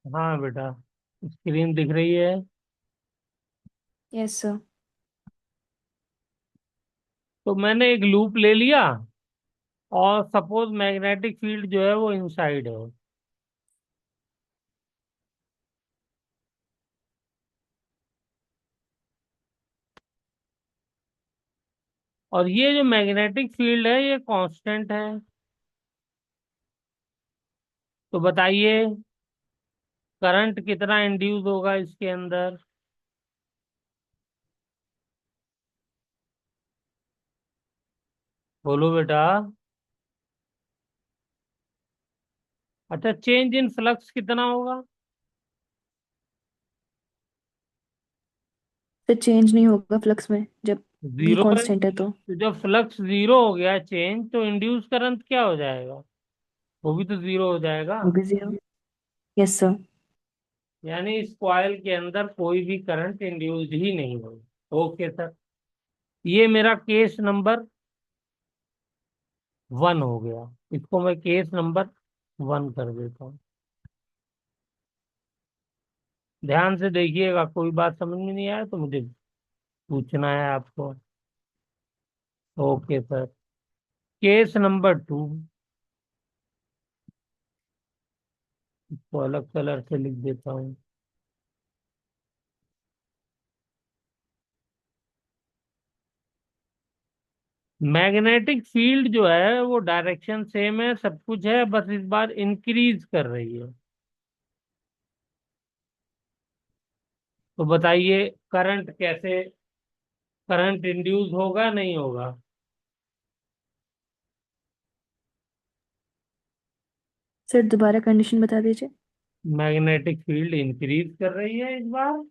हाँ बेटा, स्क्रीन दिख रही है। Yes sir. तो मैंने एक लूप ले लिया, और सपोज मैग्नेटिक फील्ड जो है वो इनसाइड है। और ये जो मैग्नेटिक फील्ड है ये कांस्टेंट है। तो बताइए, करंट कितना इंड्यूस होगा इसके अंदर? बोलो बेटा। अच्छा, चेंज इन फ्लक्स कितना होगा? फिर चेंज नहीं होगा फ्लक्स में जब बी जीरो है। कांस्टेंट है तो। तो जब फ्लक्स जीरो हो गया चेंज, तो इंड्यूस करंट क्या हो जाएगा? वो भी तो जीरो हो जाएगा। वो भी जीरो। Yes sir. यानी इस कॉइल के अंदर कोई भी करंट इंड्यूस्ड ही नहीं होगा। Okay sir. ये मेरा केस नंबर 1 हो गया। इसको मैं केस नंबर 1 कर देता हूँ। ध्यान से देखिएगा, कोई बात समझ में नहीं आया तो मुझे पूछना है आपको। Okay sir. केस नंबर 2, इसको अलग कलर से लिख देता हूँ। मैग्नेटिक फील्ड जो है वो डायरेक्शन सेम है, सब कुछ है, बस इस बार इंक्रीज कर रही है। तो बताइए, करंट कैसे, करंट इंड्यूस होगा नहीं होगा? सर दोबारा कंडीशन बता दीजिए। मैग्नेटिक फील्ड इंक्रीज कर रही है इस बार।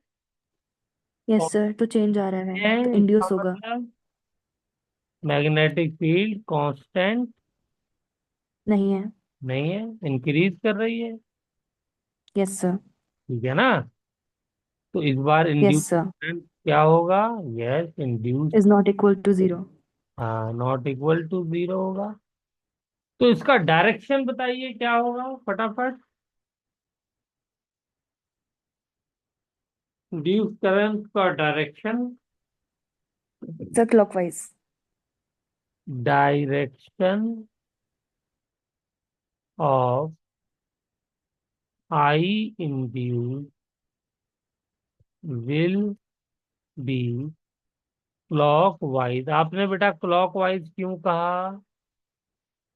यस और सर, तो चेंज आ रहा है है तो इसका इंड्यूस होगा। मतलब मैग्नेटिक फील्ड कांस्टेंट नहीं है। नहीं है, इंक्रीज कर रही है। Yes sir. ठीक है ना? तो इस बार यस इंड्यूस सर। करंट क्या होगा? Yes, induce. Is not equal to zero. हाँ, नॉट इक्वल टू जीरो होगा। तो इसका डायरेक्शन बताइए क्या होगा फटाफट। इंड्यूस करंट का direction. Sir clockwise. Direction of I induce will be clockwise. आपने बेटा क्लॉकवाइज क्यों कहा?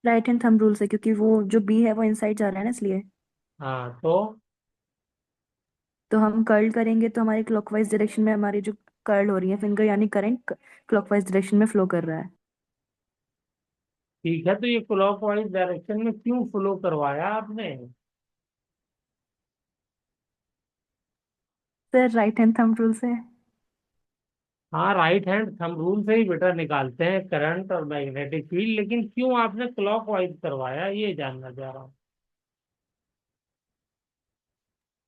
राइट हैंड थंब रूल से, क्योंकि वो जो बी है वो इनसाइड जा रहा है ना, इसलिए। हाँ तो तो हम कर्ल करेंगे तो हमारे क्लॉकवाइज डायरेक्शन में हमारी जो कर्ल हो रही है फिंगर यानी करंट क्लॉकवाइज डायरेक्शन में फ्लो कर रहा है। ठीक है, तो ये क्लॉकवाइज डायरेक्शन में क्यों फ्लो करवाया आपने? Sir right hand thumb rule से। हाँ, राइट हैंड थंब रूल से ही बेटा निकालते हैं करंट और मैग्नेटिक फील्ड, लेकिन क्यों आपने क्लॉकवाइज करवाया ये जानना चाह रहा हूँ।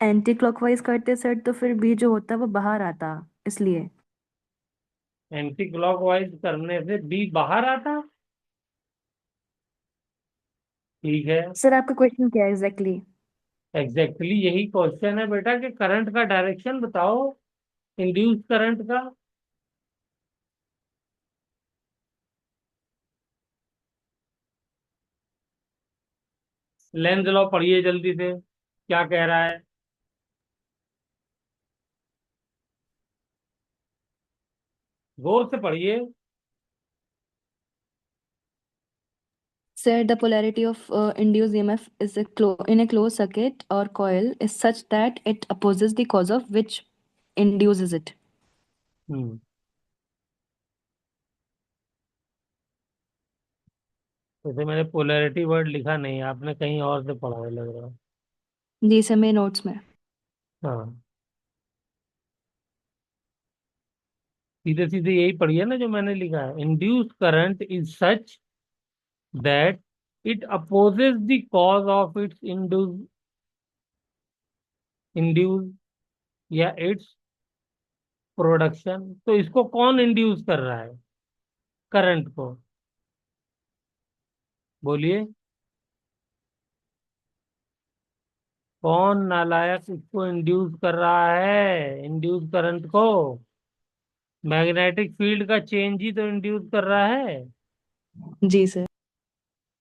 एंटी क्लॉकवाइज करते सर तो फिर बी जो होता वो बाहर आता, इसलिए। एंटी क्लॉकवाइज करने से बी बाहर आता। ठीक है। सर आपका क्वेश्चन क्या है एग्जैक्टली? एग्जैक्टली यही क्वेश्चन है बेटा कि करंट का डायरेक्शन बताओ, इंड्यूस करंट का। लेंथ लॉ पढ़िए जल्दी से, क्या कह रहा है? गौर से पढ़िए। Sir, the polarity of induced EMF is in a closed circuit or coil is such that it opposes the cause of which induces it. हम्म। जैसे मैंने पोलैरिटी वर्ड लिखा नहीं, आपने कहीं और से पढ़ा है लग रहा है। जी सर, मेरे नोट्स में। हाँ, सीधे सीधे यही पढ़िए ना जो मैंने लिखा है। Induce current is such that it opposes the cause of its induce या इट्स प्रोडक्शन। तो इसको कौन इंड्यूस कर रहा है, करंट को? बोलिए। कौन नालायक इसको इंड्यूस कर रहा है, इंड्यूस करंट को? मैग्नेटिक फील्ड का चेंज ही तो इंड्यूस कर रहा है। जी सर।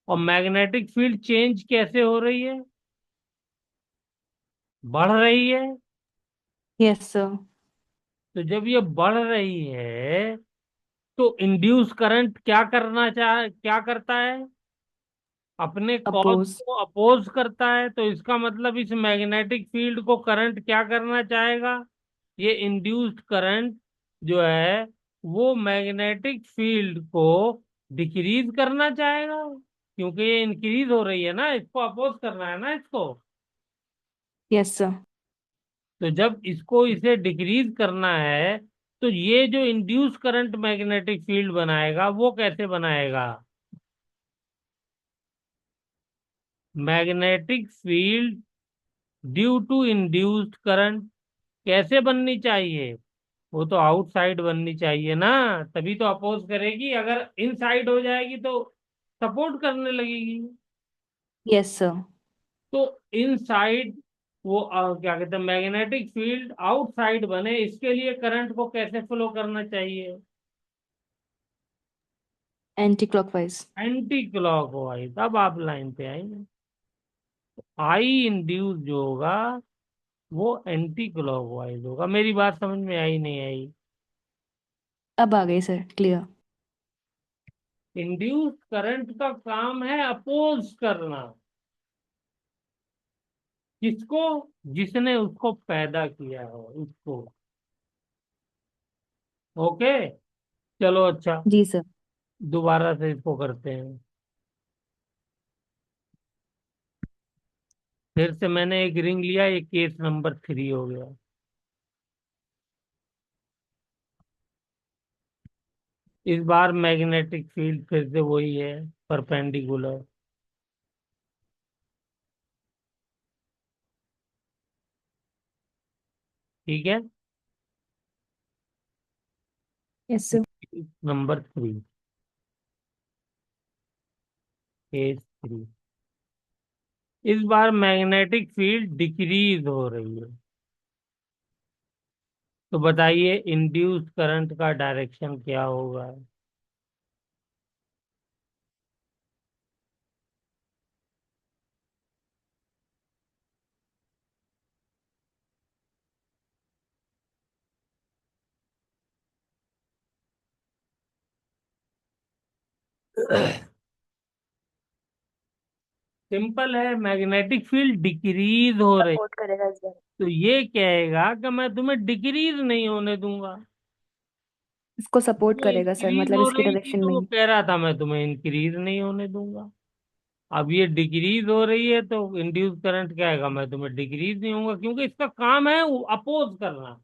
और मैग्नेटिक फील्ड चेंज कैसे हो रही है? बढ़ रही है। Yes sir. तो जब ये बढ़ रही है तो इंड्यूस करंट क्या करता है? अपने कॉज अपोज। को अपोज करता है। तो इसका मतलब इस मैग्नेटिक फील्ड को करंट क्या करना चाहेगा? ये इंड्यूस्ड करंट जो है वो मैग्नेटिक फील्ड को डिक्रीज करना चाहेगा, क्योंकि ये इंक्रीज हो रही है ना, इसको अपोज करना है ना इसको। Yes sir. तो जब इसको इसे डिक्रीज करना है तो ये जो इंड्यूस करंट मैग्नेटिक फील्ड बनाएगा वो कैसे बनाएगा? Magnetic field due to induced current कैसे बननी चाहिए? वो तो आउटसाइड बननी चाहिए ना, तभी तो अपोज करेगी। अगर इनसाइड हो जाएगी तो सपोर्ट करने लगेगी। Yes sir. तो इनसाइड वो क्या कहते हैं, मैग्नेटिक फील्ड आउटसाइड बने, इसके लिए करंट को कैसे फ्लो करना चाहिए? Anti clockwise. Anti clockwise. अब आप लाइन पे आएंगे। आई इंड्यूस जो होगा वो एंटी क्लॉकवाइज होगा। मेरी बात समझ में आई नहीं आई? अब आ गई सर, क्लियर। इंड्यूस करंट का काम है अपोज करना। किसको? जिसने उसको पैदा किया हो उसको। ओके। चलो अच्छा, जी सर। दोबारा से इसको करते हैं। फिर से मैंने एक रिंग लिया, ये केस नंबर 3 हो गया। इस बार मैग्नेटिक फील्ड फिर से वही है, परपेंडिकुलर। ठीक है। Yes sir. Number 3, case 3। इस बार मैग्नेटिक फील्ड डिक्रीज हो रही है। तो बताइए इंड्यूस्ड करंट का डायरेक्शन क्या होगा? सिंपल है, मैग्नेटिक फील्ड डिक्रीज हो रही। सपोर्ट करेगा इस बार। तो ये कहेगा कि मैं तुम्हें डिक्रीज नहीं होने दूंगा। इसको सपोर्ट वो करेगा सर, इंक्रीज मतलब हो इसकी रही थी डायरेक्शन तो में वो ही। कह रहा था मैं तुम्हें इंक्रीज नहीं होने दूंगा। अब ये डिक्रीज हो रही है तो इंड्यूस करंट क्या है, मैं तुम्हें डिक्रीज नहीं होऊंगा, क्योंकि इसका काम है अपोज करना, सर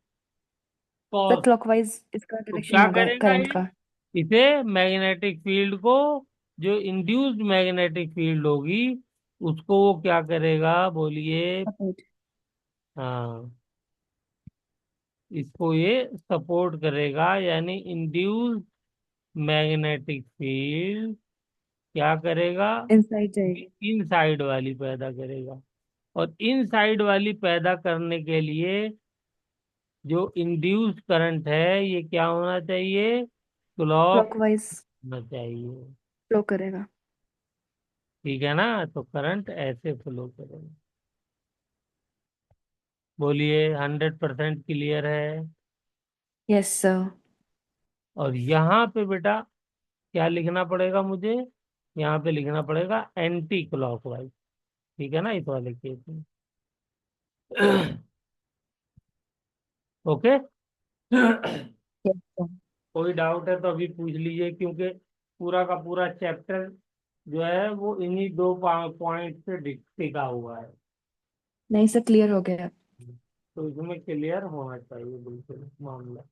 कॉज। क्लॉकवाइज इसका तो डायरेक्शन क्या होगा करेगा करंट ये? का। इसे मैग्नेटिक फील्ड को, जो इंड्यूस्ड मैग्नेटिक फील्ड होगी उसको वो क्या करेगा, बोलिए? सपोर्ट। हाँ, इसको ये सपोर्ट करेगा, यानी इंड्यूस्ड मैग्नेटिक फील्ड क्या करेगा? इनसाइड जाएगी। इन साइड वाली पैदा करेगा। और इन साइड वाली पैदा करने के लिए जो इंड्यूस्ड करंट है ये क्या होना चाहिए? क्लॉक क्लॉकवाइज होना चाहिए। फ्लो करेगा। ठीक है ना? तो करंट ऐसे फ्लो करेगा। बोलिए, 100% क्लियर है? Yes sir. और यहाँ पे बेटा क्या लिखना पड़ेगा मुझे? यहाँ पे लिखना पड़ेगा एंटी क्लॉकवाइज। ठीक है ना, इस वाले केस में। ओके। Yes sir. कोई डाउट है तो अभी पूछ लीजिए, क्योंकि पूरा का पूरा चैप्टर जो है वो इन्हीं दो पॉइंट पे टिका हुआ है। नहीं सर, क्लियर हो गया। तो इसमें क्लियर होना चाहिए बिल्कुल मामला।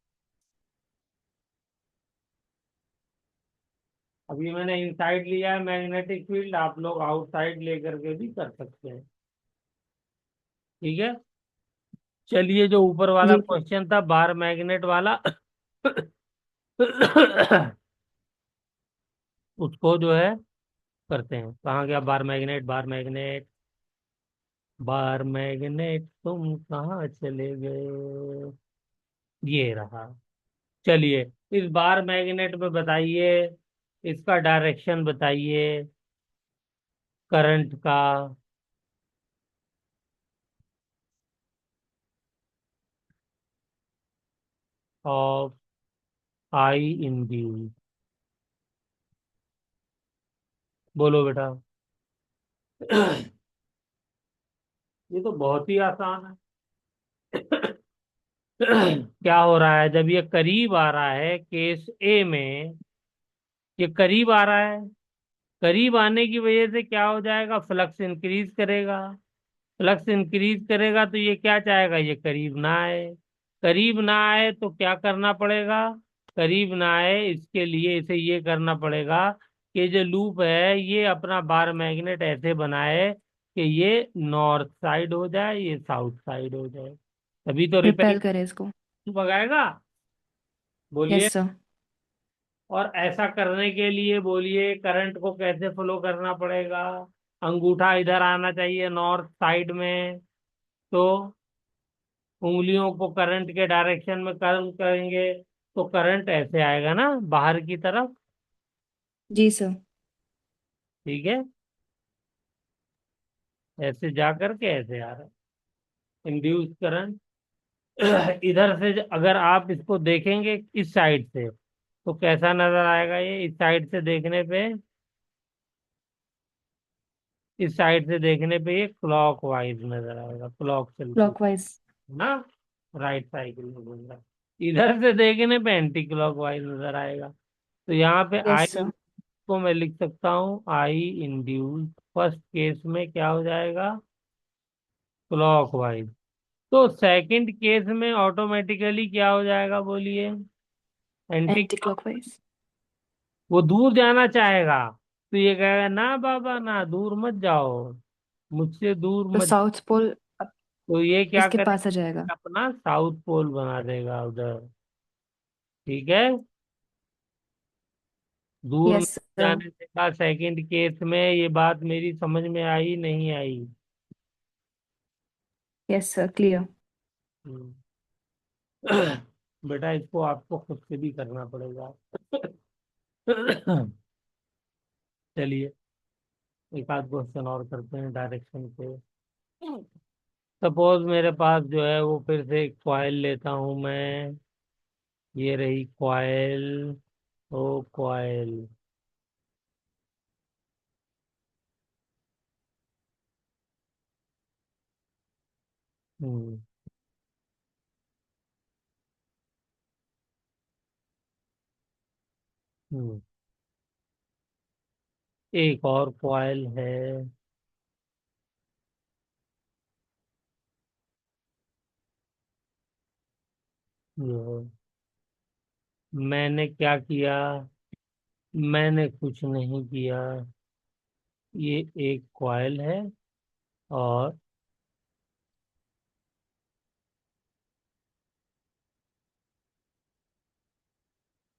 अभी मैंने इनसाइड लिया है मैग्नेटिक फील्ड, आप लोग आउटसाइड लेकर के भी कर सकते हैं। ठीक है। चलिए, जो ऊपर वाला जी सर। क्वेश्चन था बार मैग्नेट वाला, उसको जो है करते हैं। कहाँ गया bar magnet? Bar magnet bar magnet तुम कहाँ चले गए, ये रहा। चलिए, इस बार मैग्नेट में बताइए, इसका डायरेक्शन बताइए करंट का। ऑफ आई इंड्यूस, बोलो बेटा। ये तो बहुत ही आसान है। क्या हो रहा है जब ये करीब आ रहा है केस ए में, ये करीब आ रहा है, करीब आने की वजह से क्या हो जाएगा, फ्लक्स इंक्रीज करेगा। फ्लक्स इंक्रीज करेगा तो ये क्या चाहेगा, ये करीब ना आए। करीब ना आए तो क्या करना पड़ेगा, करीब ना आए इसके लिए इसे ये करना पड़ेगा कि जो लूप है ये अपना बार मैग्नेट ऐसे बनाए कि ये नॉर्थ साइड हो जाए, ये साउथ साइड हो जाए, तभी तो रिपेल रिपेल करे इसको। भगाएगा। बोलिए। Yes sir. और ऐसा करने के लिए बोलिए करंट को कैसे फ्लो करना पड़ेगा, अंगूठा इधर आना चाहिए नॉर्थ साइड में, तो उंगलियों को करंट के डायरेक्शन में कर्व करेंगे तो करंट ऐसे आएगा ना बाहर की तरफ। जी सर। ठीक है, ऐसे जा करके ऐसे आ रहा है इंड्यूस करंट। इधर से अगर आप इसको देखेंगे इस साइड से तो कैसा नजर आएगा, ये इस साइड से देखने पे, इस साइड से देखने पे ये क्लॉक वाइज नजर आएगा, क्लॉक चलती क्लॉकवाइज। ना, राइट साइकिल में घूम रहा है। इधर से देखने पे एंटी क्लॉक वाइज नजर आएगा। तो यहाँ पे यस आई सर। को मैं लिख सकता हूँ आई इंड्यूस, फर्स्ट केस में क्या हो जाएगा, क्लॉक वाइज। तो सेकंड केस में ऑटोमेटिकली क्या हो जाएगा बोलिए, एंटी। Anti clockwise. वो दूर जाना चाहेगा तो ये कहेगा ना बाबा ना, दूर मत जाओ, मुझसे दूर तो मत। साउथ पोल तो ये क्या इसके पास आ करेगा, जाएगा। अपना साउथ पोल बना देगा उधर। ठीक है, दूर यस नहीं सर। जाने देगा सेकंड केस में। ये बात मेरी समझ में आई नहीं आई। Yes sir, clear. हम्म। बेटा इसको आपको खुद से भी करना पड़ेगा। चलिए, एक आध क्वेश्चन और करते हैं डायरेक्शन पे। सपोज मेरे पास जो है वो फिर से एक कॉइल लेता हूं मैं, ये रही कॉइल, ओ कॉइल। हम्म। हम्म। एक और कॉइल है, ये है। मैंने क्या किया, मैंने कुछ नहीं किया, ये एक कॉइल है और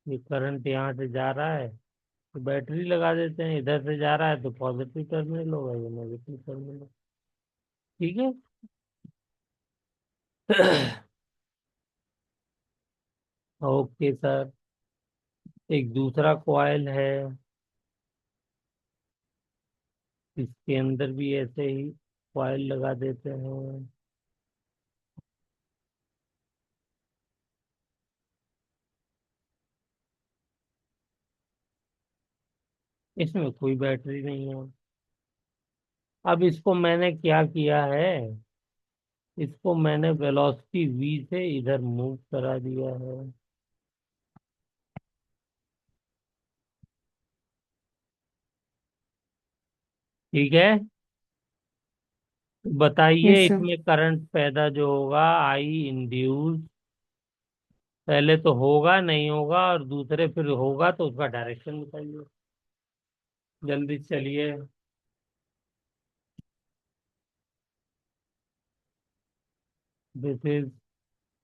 ये करंट यहाँ से जा रहा है तो बैटरी लगा देते हैं, इधर से जा रहा है तो पॉजिटिव टर्मिनल होगा, ये नेगेटिव टर्मिनल। ठीक है। Okay sir. एक दूसरा कॉइल है, इसके अंदर भी ऐसे ही कॉइल लगा देते हैं। इसमें कोई बैटरी नहीं है। अब इसको मैंने क्या किया है, इसको मैंने वेलोसिटी v से इधर मूव करा दिया है। ठीक है, बताइए यस सर। इसमें करंट पैदा जो होगा आई इंड्यूस, पहले तो होगा नहीं होगा और दूसरे फिर होगा तो उसका डायरेक्शन बताइए, जल्दी चलिए। This is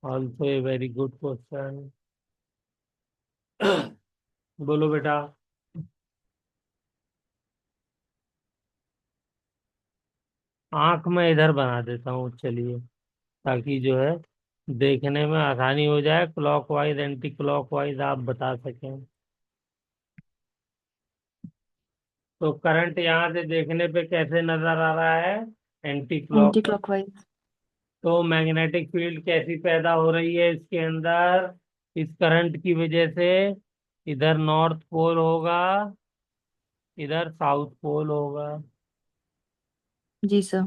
also a very good question. बोलो बेटा। आंख में इधर बना देता हूँ, चलिए, ताकि जो है देखने में आसानी हो जाए, क्लॉकवाइज एंटी क्लॉकवाइज आप बता सकें। तो करंट यहाँ से देखने पे कैसे नजर आ रहा है? Anti anti clock. क्लॉकवाइज। तो मैग्नेटिक फील्ड कैसी पैदा हो रही है इसके अंदर, इस करंट की वजह से? इधर नॉर्थ पोल होगा, इधर साउथ पोल होगा। जी सर।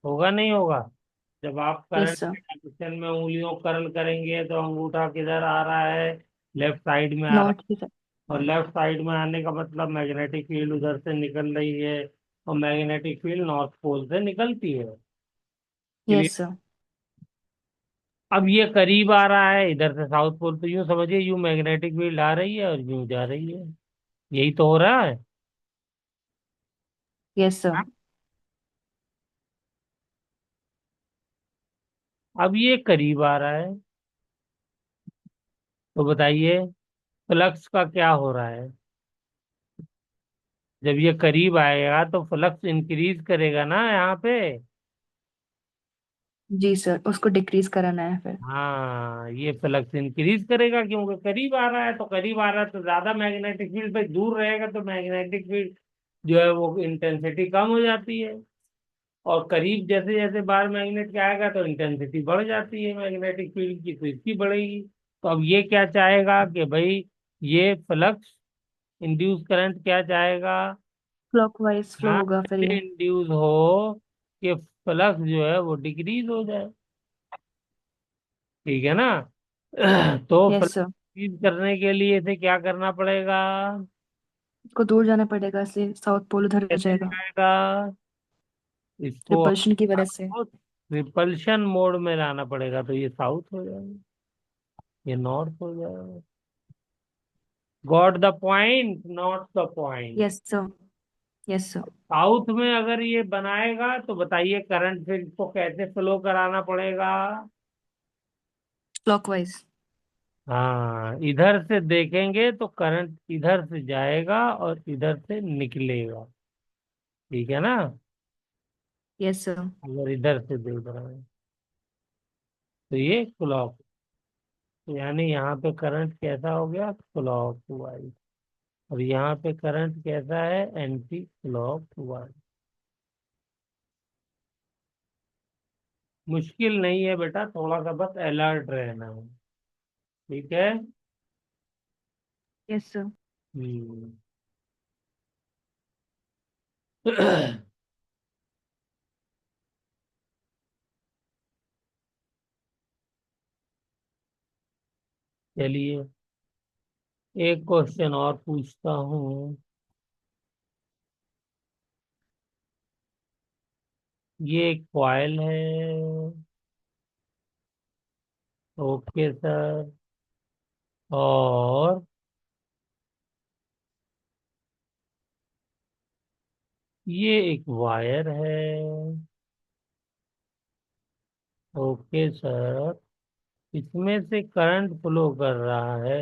होगा नहीं होगा? जब आप यस करंट सर। के डायरेक्शन में उंगलियों कर्ल करेंगे तो अंगूठा किधर आ रहा है? लेफ्ट साइड में आ रहा नॉर्थ की तरफ। है। और लेफ्ट साइड में आने का मतलब मैग्नेटिक फील्ड उधर से निकल रही है, और मैग्नेटिक फील्ड नॉर्थ पोल से निकलती है। Yes sir. अब ये करीब आ रहा है इधर से साउथ पोल, तो यूं समझिए, यूं मैग्नेटिक फील्ड आ रही है और यूं जा रही है। यही तो हो रहा है। Yes sir. हाँ? अब ये करीब आ रहा है, तो बताइए फ्लक्स का क्या हो रहा है? जब ये करीब आएगा तो फ्लक्स इंक्रीज करेगा ना यहाँ पे। जी सर, उसको डिक्रीज कराना है फिर। हाँ, ये फ्लक्स इंक्रीज करेगा क्योंकि करीब आ रहा है, तो करीब आ रहा है तो ज्यादा मैग्नेटिक फील्ड पे, दूर रहेगा तो मैग्नेटिक फील्ड जो है वो इंटेंसिटी कम हो जाती है। और करीब जैसे जैसे बाहर मैग्नेट के आएगा तो इंटेंसिटी बढ़ जाती है मैग्नेटिक फील्ड की, तो इसकी बढ़ेगी। तो अब ये क्या चाहेगा कि भाई ये फ्लक्स इंड्यूस करंट क्या चाहेगा? क्लॉकवाइज फ्लो हाँ, होगा फिर ये। इंड्यूस हो कि फ्लक्स जो है वो डिक्रीज हो जाए। ठीक है ना? तो यस फ्लक्स सर। डिक्रीज करने के लिए इसे क्या करना पड़ेगा? इसको दूर जाना पड़ेगा, इसलिए साउथ पोल उधर हो कैसे जाएगा। जाएगा? इसको रिपल्शन की वजह से। रिपल्शन मोड में लाना पड़ेगा, तो ये साउथ हो जाएगा, ये नॉर्थ हो जाएगा। Got the point, not the point. Yes sir. Yes sir. South में अगर ये बनाएगा तो बताइए करंट फिर इसको कैसे फ्लो कराना पड़ेगा? क्लॉकवाइज। हाँ, इधर से देखेंगे तो करंट इधर से जाएगा और इधर से निकलेगा। ठीक है ना? Yes sir. अगर इधर से देख रहा है तो ये क्लॉक, यानी यहाँ पे करंट कैसा हो गया? Clock wise. और यहाँ पे करंट कैसा है? Anti clock wise. मुश्किल नहीं है बेटा, थोड़ा सा बस अलर्ट रहना है। ठीक है। Yes sir. हम्म। चलिए, एक क्वेश्चन और पूछता हूँ। ये एक कॉइल है। Okay sir. और ये एक वायर है। Okay sir. इसमें से करंट फ्लो कर रहा है,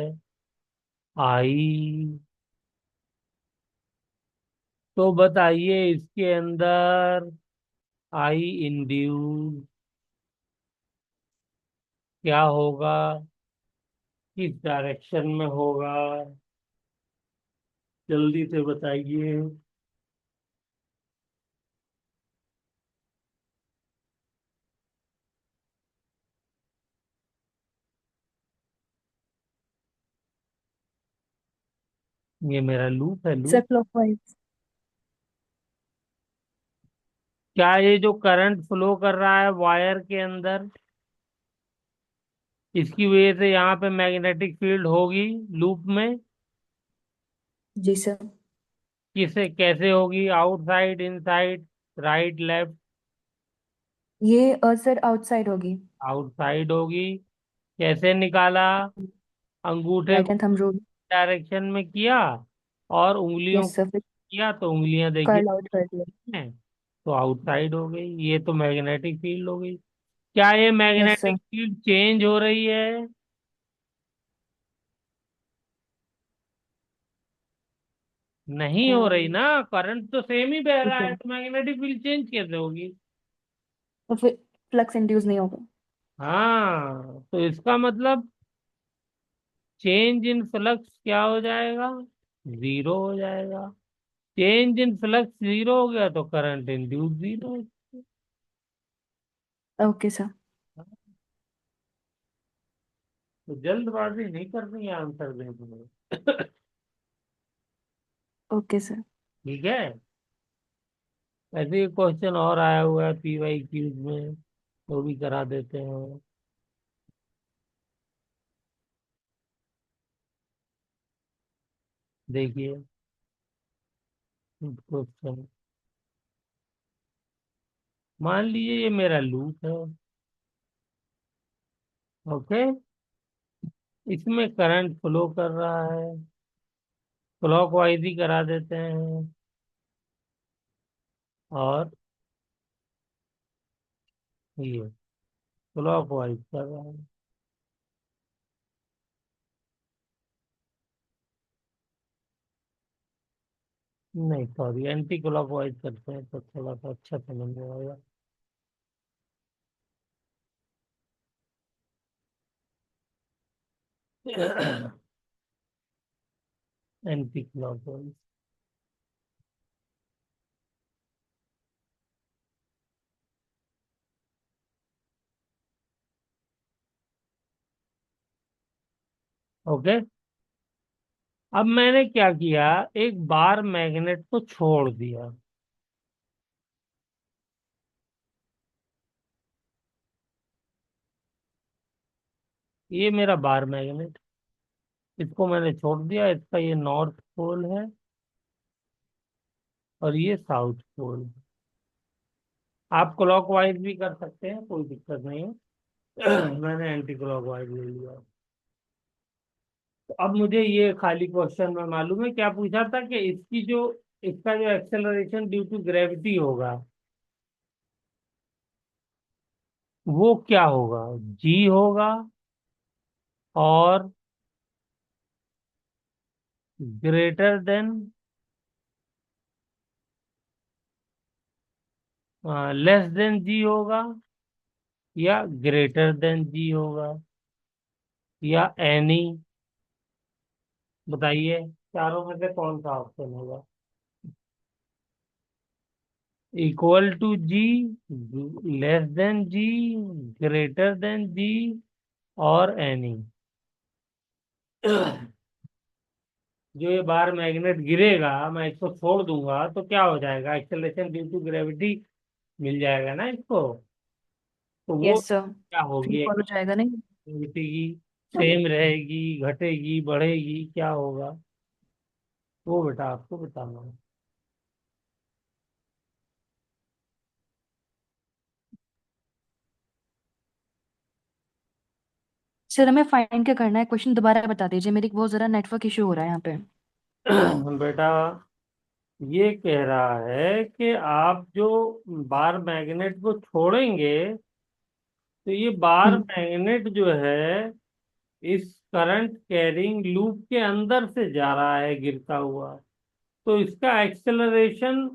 आई। तो बताइए इसके अंदर आई इंड्यूस क्या होगा, किस डायरेक्शन में होगा? जल्दी से बताइए। ये मेरा लूप है, सर लूप। क्लॉकवाइज। क्या ये जो करंट फ्लो कर रहा है वायर के अंदर, इसकी वजह से यहाँ पे मैग्नेटिक फील्ड होगी लूप में? जी सर। किसे कैसे होगी? Outside, inside, right, left? ये सर आउटसाइड होगी। आउटसाइड होगी। कैसे निकाला? अंगूठे राइट को एंड थंब रूल। डायरेक्शन में किया और उंगलियों यस को सर, फिर किया, तो उंगलियां देखिए कर्ल आउट कर दिया। हैं, तो आउटसाइड हो गई। ये तो मैग्नेटिक फील्ड हो गई। क्या ये yes sir. Magnetic field change हो रही है? नहीं हो रही ना, करंट तो सेम ही बह रहा ठीक है, है, तो मैग्नेटिक फील्ड चेंज कैसे होगी? तो फिर फ्लक्स इंड्यूस नहीं होगा। हाँ, तो इसका मतलब चेंज इन फ्लक्स क्या हो जाएगा? जीरो हो जाएगा। चेंज इन फ्लक्स जीरो हो गया तो current induce zero. Okay sir. तो जल्दबाजी नहीं करनी है आंसर देने में। Okay sir. ठीक है। ऐसे ही क्वेश्चन और आया हुआ है पीवाई क्यूज में, वो भी करा देते हैं। देखिए क्वेश्चन, मान लीजिए ये मेरा लूप है। ओके, इसमें करंट फ्लो कर रहा है, क्लॉकवाइज ही करा देते हैं। और ये क्लॉकवाइज कर रहा है, नहीं सॉरी एंटी क्लॉकवाइज करते हैं तो थोड़ा सा अच्छा समझ में आएगा। Anti clockwise. ओके, अब मैंने क्या किया, एक बार मैग्नेट को छोड़ दिया। ये मेरा बार मैग्नेट, इसको मैंने छोड़ दिया, इसका ये नॉर्थ पोल है और ये साउथ पोल। आप क्लॉकवाइज भी कर सकते हैं, कोई दिक्कत नहीं है। मैंने एंटी क्लॉकवाइज ले लिया। तो अब मुझे ये खाली क्वेश्चन में मालूम है क्या पूछा था कि इसका जो एक्सेलरेशन ड्यू टू ग्रेविटी होगा वो क्या होगा? जी होगा और ग्रेटर देन, लेस देन जी होगा, या ग्रेटर देन जी होगा, या एनी? बताइए, चारों में से कौन सा ऑप्शन होगा? Equal to g, less than g, greater than g, और एनी? जो ये बार मैग्नेट गिरेगा, मैं इसको छोड़ दूंगा तो क्या हो जाएगा? एक्सेलरेशन ड्यू टू ग्रेविटी मिल जाएगा ना इसको। तो वो यस सर। क्या फ्री होगी? फॉल हो जाएगा नहीं? ग्रेविटी की सेम रहेगी, घटेगी, बढ़ेगी, क्या होगा? वो बेटा आपको बताना है। सर हमें फाइंड क्या करना है, क्वेश्चन दोबारा बता दीजिए, मेरी बहुत ज़रा नेटवर्क इशू हो रहा है यहाँ पे। बेटा ये कह रहा है कि आप जो बार मैग्नेट को छोड़ेंगे तो ये बार हम्म। मैग्नेट जो है इस करंट कैरिंग लूप के अंदर से जा रहा है गिरता हुआ। तो इसका एक्सेलरेशन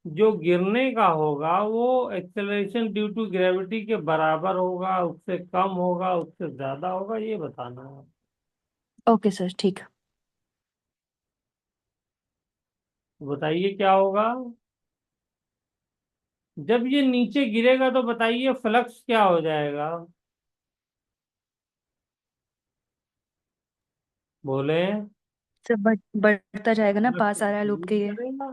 जो गिरने का होगा वो एक्सेलरेशन ड्यू टू ग्रेविटी के बराबर होगा, उससे कम होगा, उससे ज्यादा होगा, ये बताना है। ओके सर ठीक। बताइए क्या होगा? जब ये नीचे गिरेगा तो बताइए फ्लक्स क्या हो जाएगा? बोले। सर बढ़ता जाएगा ना, फ्लक्स पास आ रहा है लूप इंक्रीज के ये। करेगा।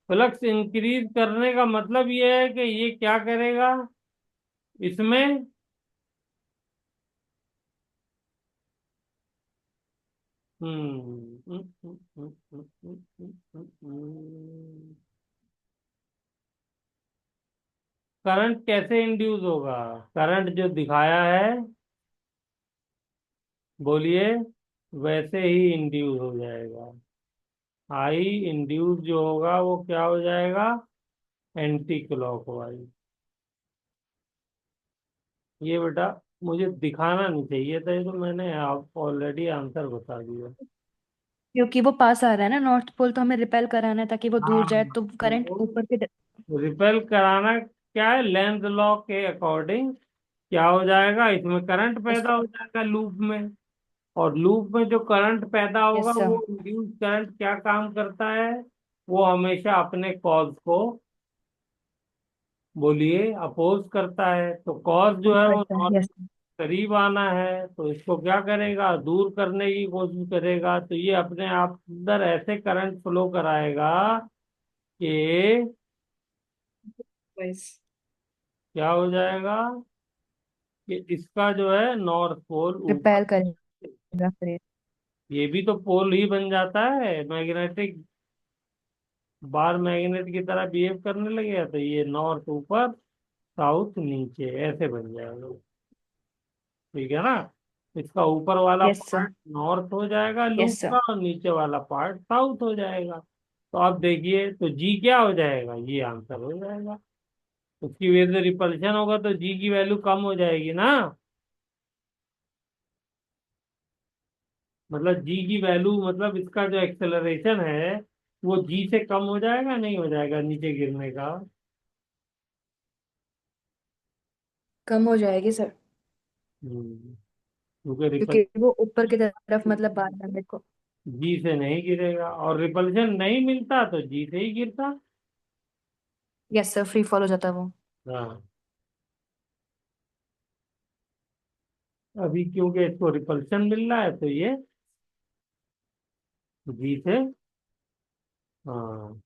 फ्लक्स इंक्रीज करने का मतलब ये है कि ये क्या करेगा इसमें? करंट कैसे इंड्यूस होगा? करंट जो दिखाया है, बोलिए, वैसे ही इंड्यूस हो जाएगा। आई इंड्यूस जो होगा वो क्या हो जाएगा? Anti clockwise. ये बेटा मुझे दिखाना नहीं चाहिए था, ये तो मैंने आप ऑलरेडी आंसर बता दिया। क्योंकि वो पास आ रहा है ना नॉर्थ पोल, तो हमें रिपेल कराना है ताकि वो दूर हाँ, जाए, तो करंट तो ऊपर के रिपेल कराना क्या है, लेंथ लॉ के अकॉर्डिंग क्या हो जाएगा, इसमें करंट पैदा हो जाएगा लूप में। और लूप में जो करंट पैदा होगा यस सर। वो इंड्यूस करंट क्या काम करता है, वो हमेशा अपने कॉज को, बोलिए, अपोज करता है। तो कॉज जो है वो करता है, नॉर्थ यस। करीब आना है, तो इसको क्या करेगा, दूर करने की कोशिश करेगा। तो ये अपने आप अंदर ऐसे करंट फ्लो कराएगा कि बस क्या हो जाएगा, कि इसका जो है नॉर्थ पोल ऊपर, रिपेल करेगा फिर ये। ये भी तो पोल ही बन जाता है, मैग्नेटिक बार मैग्नेट की तरह बिहेव करने लगेगा। तो ये नॉर्थ ऊपर, साउथ नीचे ऐसे बन जाएगा। ठीक है ना। इसका ऊपर वाला यस सर। पार्ट नॉर्थ हो जाएगा लूप यस सर। का, और नीचे वाला पार्ट साउथ हो जाएगा। तो आप देखिए, तो जी क्या हो जाएगा, ये आंसर हो जाएगा। उसकी वजह से रिपल्शन होगा तो जी की वैल्यू कम हो जाएगी ना। मतलब जी की वैल्यू, मतलब इसका जो एक्सेलरेशन है वो जी से कम हो जाएगा, नहीं हो जाएगा नीचे गिरने का। कम हो जाएगी सर, क्योंकि क्योंकि रिपल्शन वो ऊपर की तरफ मतलब बार बार मेरे को। जी से नहीं गिरेगा, और रिपल्शन नहीं मिलता तो जी से ही गिरता। यस सर, फ्री फॉल हो जाता है वो। हाँ, अभी क्योंकि इसको रिपल्शन मिल रहा है तो ये जी से, हाँ,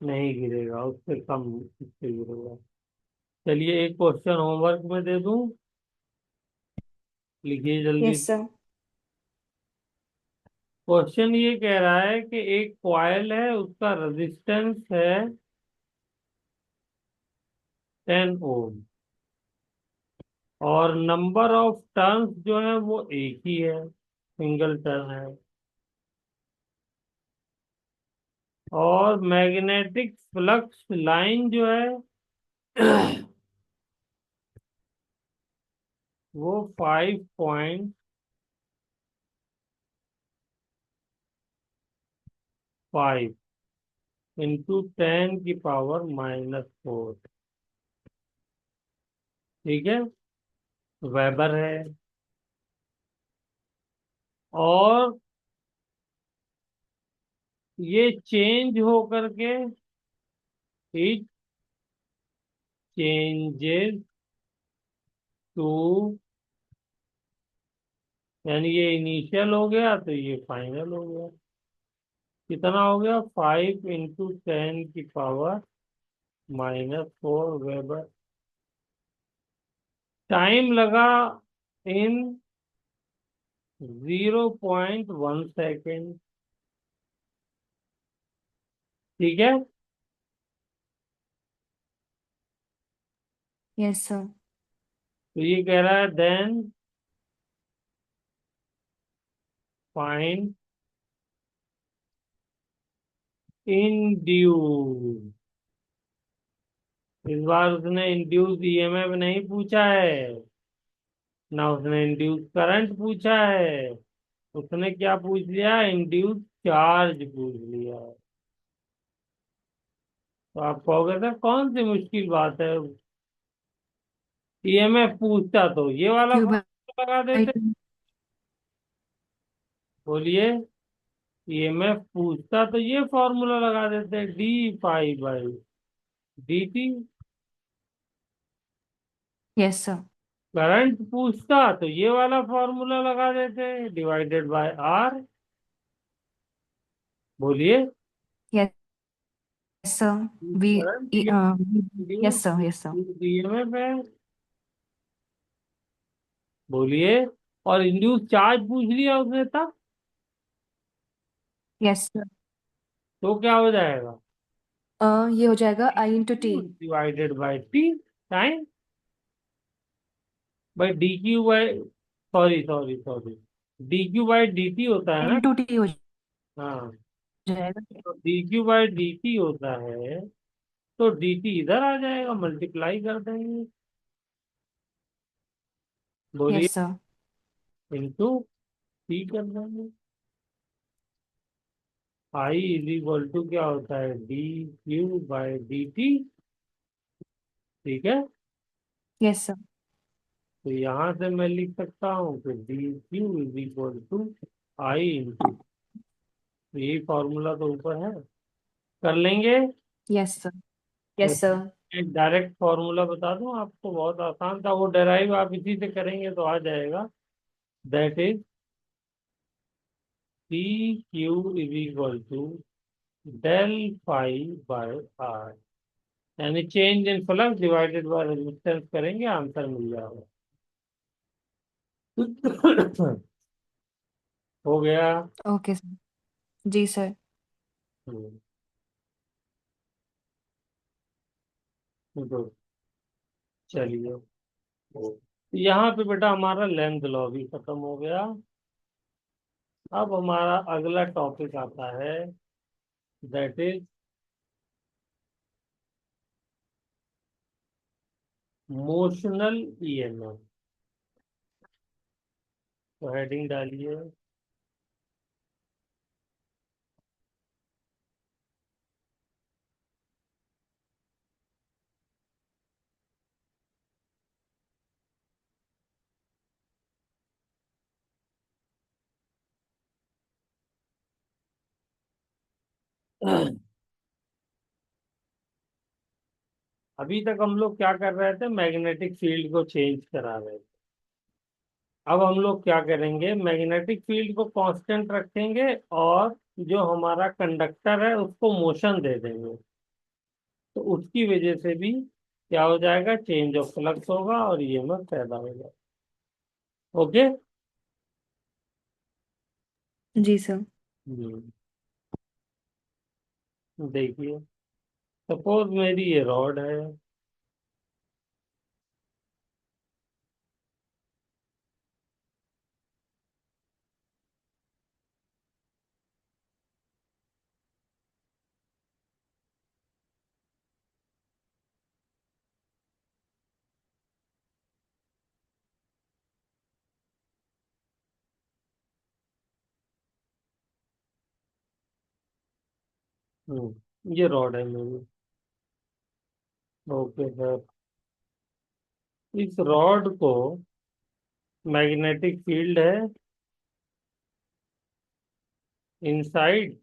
नहीं गिरेगा, उससे कम उससे गिरेगा। चलिए एक क्वेश्चन होमवर्क में दे दूं, लिखिए जल्दी। Yes sir. क्वेश्चन ये कह रहा है कि एक कॉइल है, उसका रेजिस्टेंस है 10 ओम, और नंबर ऑफ टर्न्स जो है वो एक ही है, सिंगल टर्न है। और मैग्नेटिक फ्लक्स लाइन जो है वो 5.5 × 10⁻⁴, ठीक है, वेबर है। और ये चेंज हो करके, इट चेंजेस टू, यानी ये इनिशियल हो गया तो ये फाइनल हो गया। कितना हो गया, 5 × 10⁻⁴ वेबर। टाइम लगा इन 0.1 सेकेंड, ठीक है। Yes sir. तो ये कह रहा है देन फाइंड इंड्यूस। इस बार उसने इंड्यूस ईएमएफ नहीं पूछा है, ना उसने इंड्यूस करंट पूछा है। उसने क्या पूछ लिया, इंड्यूस चार्ज पूछ लिया। तो आप कहोगे सर कौन सी मुश्किल बात है, ईएमएफ पूछता तो ये वाला क्यू फॉर्मूला लगा बाई देते। बोलिए, ईएमएफ पूछता तो ये फॉर्मूला लगा देते, d∅/dt। Yes sir. करंट पूछता तो ये वाला फॉर्मूला लगा देते, /R। बोलिए, यस सर। वी करंट या yes sir. Yes sir. EMF है, बोलिए। और इंड्यूस चार्ज पूछ लिया उसने तब, यस सर। तो क्या हो जाएगा, ये हो जाएगा I × T। /T, time by dQ/, sorry sorry sorry, dQ/dt होता है ना। × T हो हाँ, जाएगा। तो dQ/dt होता है, तो dt इधर आ जाएगा, मल्टीप्लाई कर देंगे। बोलिए, यस सर। इंटू टी कर देंगे। आई इज इक्वल टू क्या होता है, d q by d t. ठीक है। Yes sir. तो यहाँ से मैं लिख सकता हूँ कि d q is equal to I into, यही फॉर्मूला तो ऊपर है, कर लेंगे। Yes sir. Yes sir. एक डायरेक्ट फॉर्मूला बता दूं आपको, बहुत आसान था, वो डेराइव आप इसी से करेंगे तो आ जाएगा। That is P Q is equal to del phi by R, यानी change in flux divided by resistance करेंगे, आंसर मिल जाएगा। हो गया। Okay sir. जी सर। हम्म, तो चलिए, तो यहाँ पे बेटा हमारा लेंथ लॉ भी खत्म हो गया। अब हमारा अगला टॉपिक आता है, दैट इज मोशनल ईएमएफ। तो हेडिंग डालिए। अभी तक हम लोग क्या कर रहे थे, मैग्नेटिक फील्ड को चेंज करा रहे थे। अब हम लोग क्या करेंगे, मैग्नेटिक फील्ड को कांस्टेंट रखेंगे और जो हमारा कंडक्टर है उसको मोशन दे देंगे, तो उसकी वजह से भी क्या हो जाएगा, चेंज ऑफ फ्लक्स होगा और ईएमएफ पैदा होगा। ओके। जी सर। हम्म, देखिए, सपोज मेरी ये रॉड है। ये रॉड है मेरी। ओके सर, इस रॉड को मैग्नेटिक फील्ड है इनसाइड,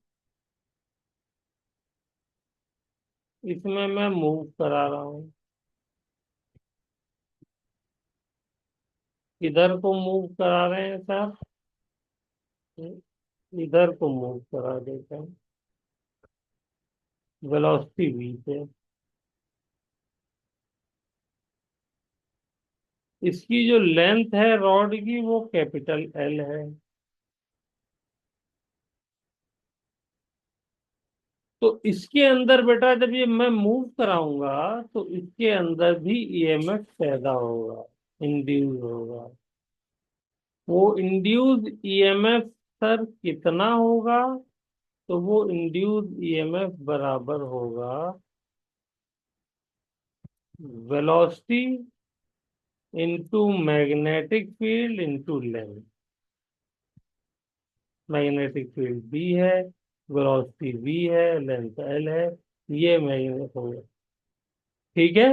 इसमें मैं मूव करा रहा हूँ। इधर को मूव करा रहे हैं सर, इधर को मूव करा देते हैं, वेलोसिटी वी से। इसकी जो लेंथ है रॉड की वो कैपिटल एल है। तो इसके अंदर बेटा जब ये मैं मूव कराऊंगा तो इसके अंदर भी ईएमएफ पैदा होगा, इंड्यूस होगा। वो इंड्यूस ईएमएफ सर कितना होगा, तो वो इंड्यूस ईएमएफ बराबर होगा velocity into magnetic field into length. Magnetic field B है, वेलोसिटी वी है, लेंथ एल है, ये मैग्नेट होगा। ठीक है।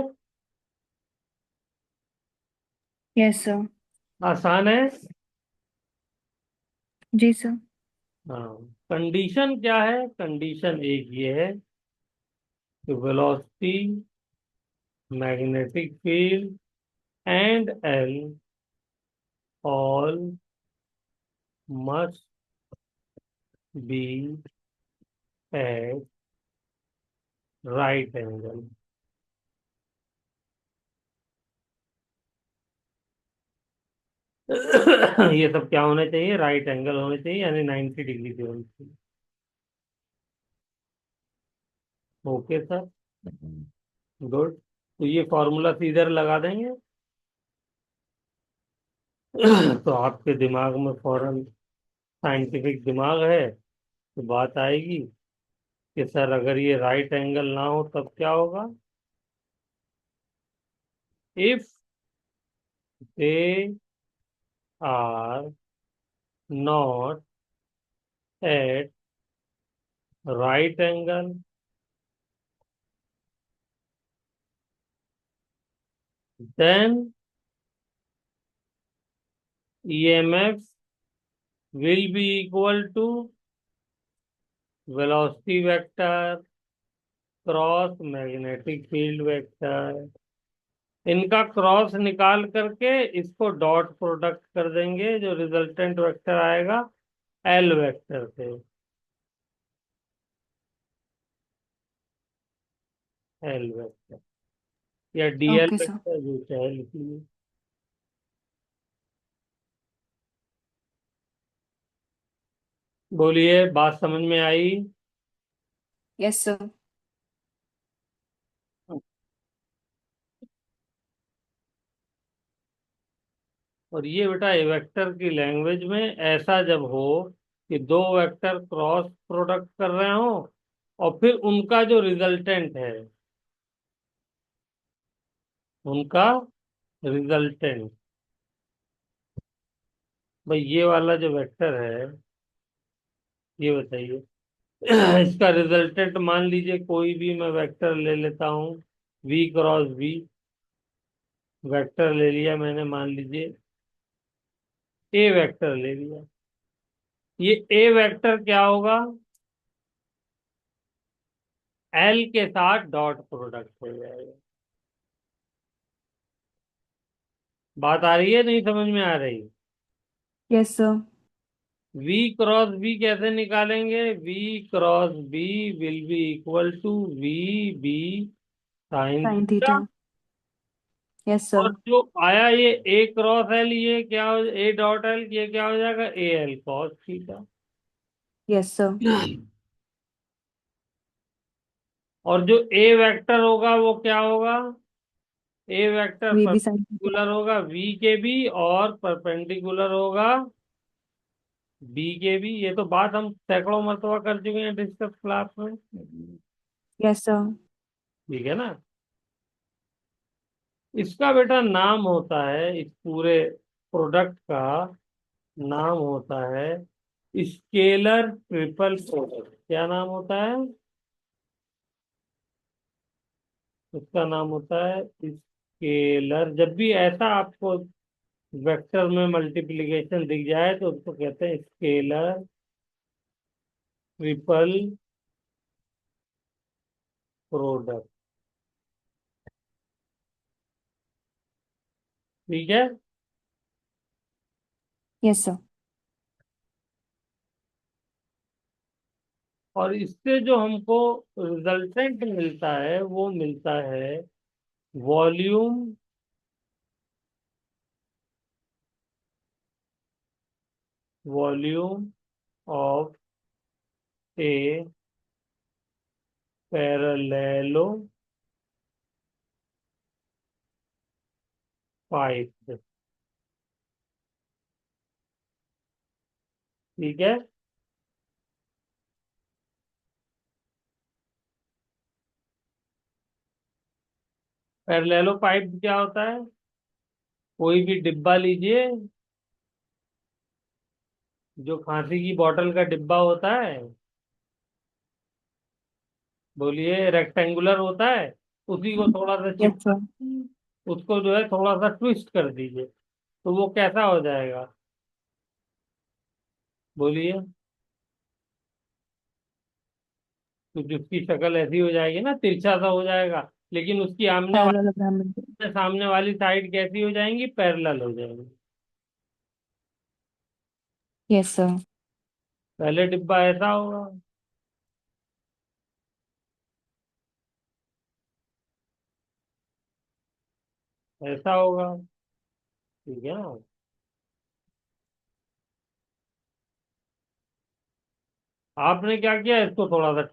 Yes sir. आसान है। जी सर। हाँ, कंडीशन क्या है, कंडीशन एक ये है कि velocity, magnetic field and L all must be at right angle. ये सब क्या होने चाहिए, राइट एंगल होने चाहिए, यानी 90 डिग्री के होने चाहिए। Okay sir, good. तो ये फॉर्मूला इधर लगा देंगे। तो आपके दिमाग में फौरन, साइंटिफिक दिमाग है, तो बात आएगी कि सर अगर ये राइट एंगल ना हो तब क्या होगा। If they are not at right angle, then EMF will be equal to velocity vector cross magnetic field vector. इनका क्रॉस निकाल करके इसको डॉट प्रोडक्ट कर देंगे, जो रिजल्टेंट वेक्टर आएगा एल वेक्टर से। एल वेक्टर या डीएल ओके सर। वेक्टर, जो चाहे लिखिए। बोलिए, बात समझ में आई? Yes sir. और ये बेटा ए वेक्टर की लैंग्वेज में ऐसा जब हो कि दो वेक्टर क्रॉस प्रोडक्ट कर रहे हो और फिर उनका जो रिजल्टेंट है, उनका रिजल्टेंट, भाई ये वाला जो वेक्टर है, ये बताइए। इसका रिजल्टेंट मान लीजिए कोई भी मैं वेक्टर ले लेता हूँ, वी क्रॉस वी। वेक्टर ले लिया मैंने, मान लीजिए ए वेक्टर ले लिया। ये ए वेक्टर क्या होगा? एल के साथ डॉट प्रोडक्ट हो जाएगा। बात आ रही है, नहीं समझ में आ रही? Yes sir. V cross B कैसे निकालेंगे? V cross B will be equal to V B sine sine theta. Theta. Yes और सर। जो आया ये ए क्रॉस एल, ये क्या हो, ए डॉट एल, ये क्या हो जाएगा? A L cos theta. Yes sir. और जो ए वेक्टर होगा वो क्या होगा? A vector V B sine theta. Perpendicular होगा वी के भी, और परपेंडिकुलर होगा बी के भी। ये तो बात हम सैकड़ों मरतबा कर चुके हैं डिस्कस क्लास में। Yes sir. ठीक है ना? इसका बेटा नाम होता है, इस पूरे प्रोडक्ट का नाम होता है स्केलर ट्रिपल प्रोडक्ट। क्या नाम होता है? इसका नाम होता है स्केलर। जब भी ऐसा आपको वेक्टर में मल्टीप्लिकेशन दिख जाए तो उसको कहते हैं स्केलर ट्रिपल प्रोडक्ट। ठीक है? Yes sir. और इससे जो हमको रिजल्टेंट मिलता है वो मिलता है volume volume of a parallelepiped. ठीक है? पैरेललो पाइप क्या होता है? कोई भी डिब्बा लीजिए, जो खांसी की बोतल का डिब्बा होता है, बोलिए रेक्टेंगुलर होता है, उसी को थोड़ा सा यस चिपका, सर। उसको जो है थोड़ा सा ट्विस्ट कर दीजिए, तो वो कैसा हो जाएगा? बोलिए। तो उसकी शक्ल ऐसी हो जाएगी ना, तिरछा सा हो जाएगा, लेकिन उसकी पैरेललोग्राम बन गया। सामने वाली साइड कैसी हो जाएंगी? पैरेलल हो जाएंगी। Yes sir. पहले डिब्बा ऐसा होगा, ऐसा होगा। ठीक है ना? आपने क्या किया, इसको थोड़ा सा